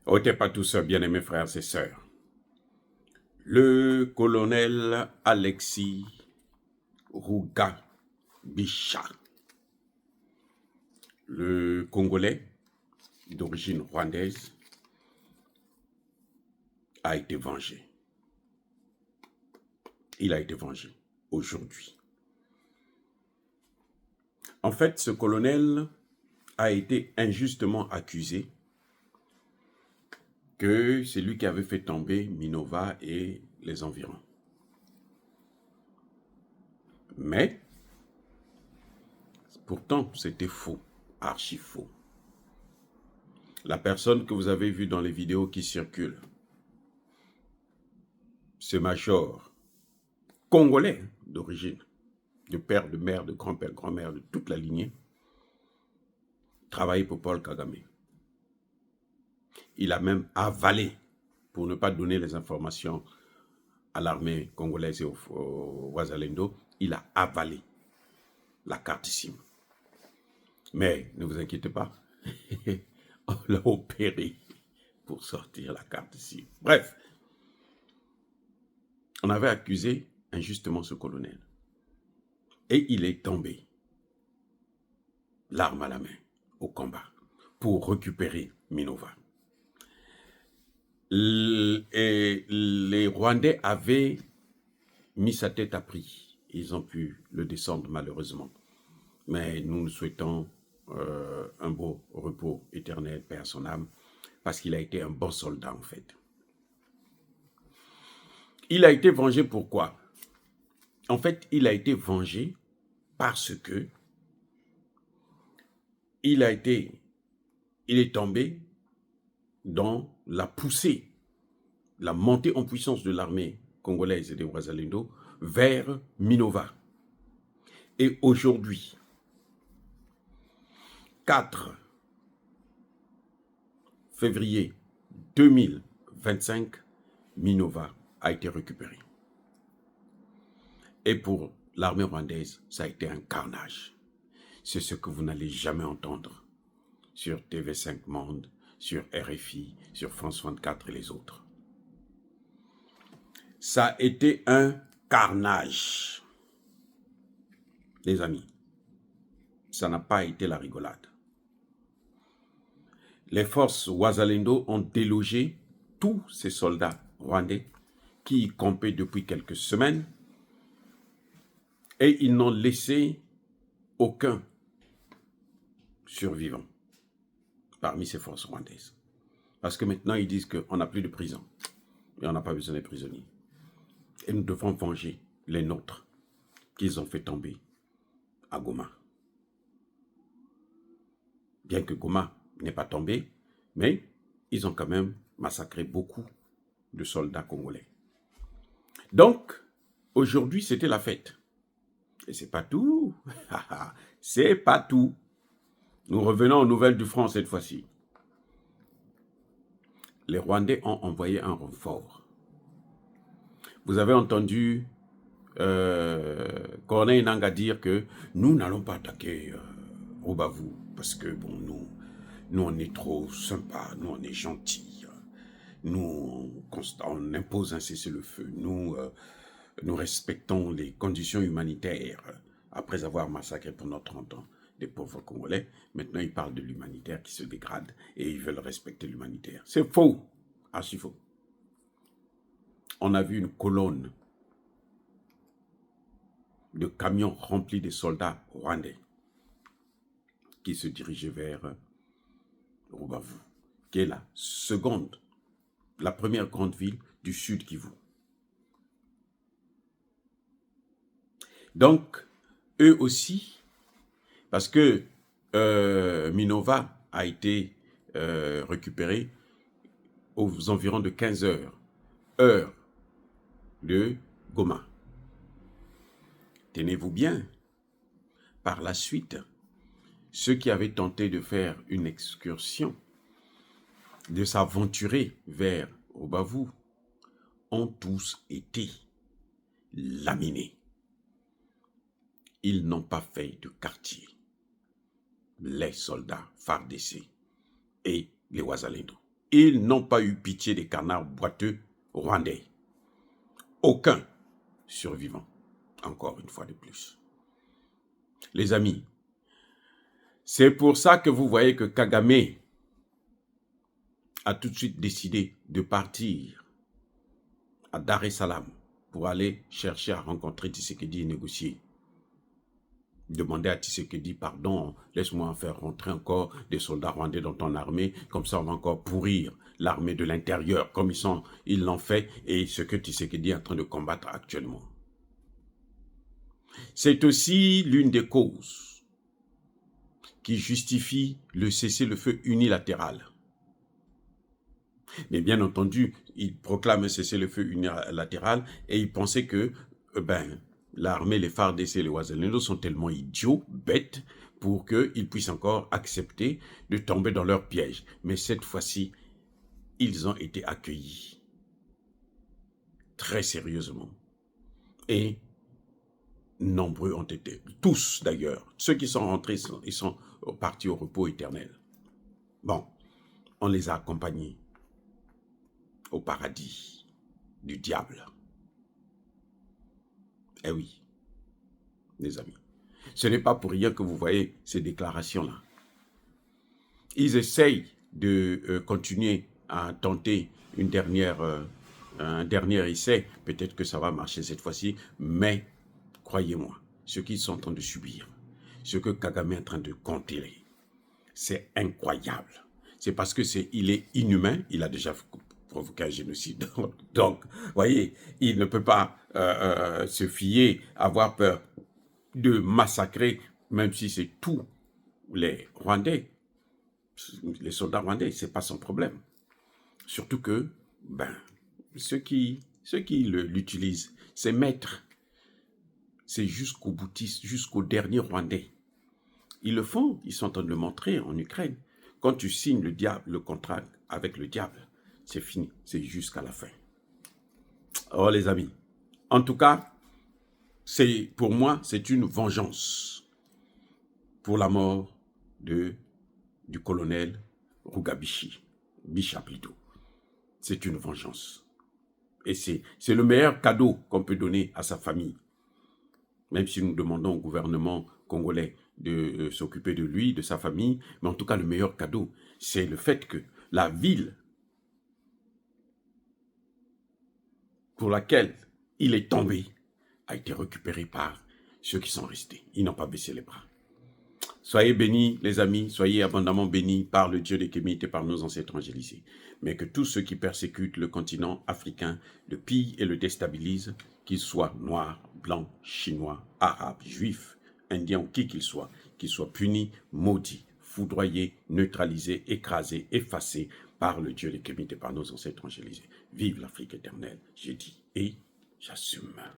Ôtez pas tout ça, bien-aimés frères et sœurs. Le colonel Alexis Rugabicha, le Congolais d'origine rwandaise, a été vengé. Il a été vengé aujourd'hui. En fait, ce colonel a été injustement accusé que c'est lui qui avait fait tomber Minova et les environs. Mais, pourtant, c'était faux, archi faux. La personne que vous avez vue dans les vidéos qui circulent, ce major congolais d'origine, de père, de mère, de grand-père, grand-mère, de toute la lignée, travaillait pour Paul Kagame. Il a même avalé, pour ne pas donner les informations à l'armée congolaise et au Wazalendo, il a avalé la carte SIM. Mais ne vous inquiétez pas, on l'a opéré pour sortir la carte SIM. Bref, on avait accusé injustement ce colonel. Et il est tombé, l'arme à la main, au combat, pour récupérer Minova. Et les Rwandais avaient mis sa tête à prix. Ils ont pu le descendre malheureusement. Mais nous nous souhaitons un beau repos éternel, paix à son âme, parce qu'il a été un bon soldat en fait. Il a été vengé pourquoi? En fait, il a été vengé parce que il est tombé dans la poussée, la montée en puissance de l'armée congolaise et des Wazalendo vers Minova. Et aujourd'hui, 4 février 2025, Minova a été récupéré. Et pour l'armée rwandaise, ça a été un carnage. C'est ce que vous n'allez jamais entendre sur TV5 Monde, sur RFI, sur France 24 et les autres. Ça a été un carnage. Les amis, ça n'a pas été la rigolade. Les forces Wazalendo ont délogé tous ces soldats rwandais qui y campaient depuis quelques semaines et ils n'ont laissé aucun survivant parmi ces forces rwandaises. Parce que maintenant, ils disent qu'on n'a plus de prison et on n'a pas besoin des prisonniers. Et nous devons venger les nôtres qu'ils ont fait tomber à Goma. Bien que Goma n'ait pas tombé, mais ils ont quand même massacré beaucoup de soldats congolais. Donc, aujourd'hui, c'était la fête. Et c'est pas tout. C'est pas tout. Nous revenons aux nouvelles du front cette fois-ci. Les Rwandais ont envoyé un renfort. Vous avez entendu Corneille Nangaa dire que nous n'allons pas attaquer Rubavu parce que bon, nous on est trop sympa, nous on est gentils, nous on impose un cessez-le-feu, nous respectons les conditions humanitaires après avoir massacré pendant 30 ans des pauvres Congolais. Maintenant, ils parlent de l'humanitaire qui se dégrade et ils veulent respecter l'humanitaire. C'est faux, archi faux. On a vu une colonne de camions remplis de soldats rwandais qui se dirigeaient vers Rubavu, qui est la première grande ville du Sud Kivu. Donc, eux aussi, parce que Minova a été récupéré aux environs de 15 heures, heure de Goma. Tenez-vous bien, par la suite, ceux qui avaient tenté de faire une excursion, de s'aventurer vers Rubavu, ont tous été laminés. Ils n'ont pas fait de quartier. Les soldats FARDC et les Wazalendo. ils n'ont pas eu pitié des canards boiteux rwandais. Aucun survivant, encore une fois de plus. Les amis, c'est pour ça que vous voyez que Kagame a tout de suite décidé de partir à Dar es Salaam pour aller chercher à rencontrer Tshisekedi et négocier. Demander à Tshisekedi, pardon, laisse-moi en faire rentrer encore des soldats rwandais dans ton armée, comme ça on va encore pourrir l'armée de l'intérieur, comme ils l'ont fait, et ce que Tshisekedi est en train de combattre actuellement. C'est aussi l'une des causes qui justifie le cessez-le-feu unilatéral. Mais bien entendu, il proclame un cessez-le-feu unilatéral et il pensait que l'armée, les FARDC et les Wazalendo sont tellement idiots, bêtes, pour qu'ils puissent encore accepter de tomber dans leur piège. Mais cette fois-ci, ils ont été accueillis très sérieusement. Et nombreux ont été, tous d'ailleurs. Ceux qui sont rentrés, ils sont partis au repos éternel. Bon, on les a accompagnés au paradis du diable. Eh oui, les amis. Ce n'est pas pour rien que vous voyez ces déclarations-là. Ils essayent de continuer à tenter un dernier essai. Peut-être que ça va marcher cette fois-ci, mais croyez-moi, ce qu'ils sont en train de subir, ce que Kagame est en train de compter, c'est incroyable. C'est parce que il est inhumain, il a déjà provoqué un génocide. Donc, voyez, il ne peut pas se fier, avoir peur de massacrer, même si c'est tous les Rwandais, les soldats rwandais, c'est pas son problème. Surtout que, ceux qui l'utilisent, ces maîtres, c'est jusqu'au boutiste, jusqu'au dernier Rwandais. Ils le font, ils sont en train de le montrer en Ukraine. Quand tu signes le contrat avec le diable, c'est fini, c'est jusqu'à la fin. Oh les amis, en tout cas, pour moi, c'est une vengeance pour la mort du colonel Rugabishi, Bisha plutôt. C'est une vengeance. Et c'est le meilleur cadeau qu'on peut donner à sa famille. Même si nous demandons au gouvernement congolais de s'occuper de lui, de sa famille, mais en tout cas, le meilleur cadeau, c'est le fait que la ville pour laquelle il est tombé a été récupérée par ceux qui sont restés. Ils n'ont pas baissé les bras. Soyez bénis, les amis, soyez abondamment bénis par le Dieu des Kémites et par nos ancêtres angélisés. Mais que tous ceux qui persécutent le continent africain le pillent et le déstabilisent, qu'ils soient noirs, blancs, chinois, arabes, juifs, indiens ou qui qu'ils soient punis, maudits, foudroyés, neutralisés, écrasés, effacés par le Dieu des Kémites et par nos ancêtres angélisés. Vive l'Afrique éternelle, j'ai dit et j'assume.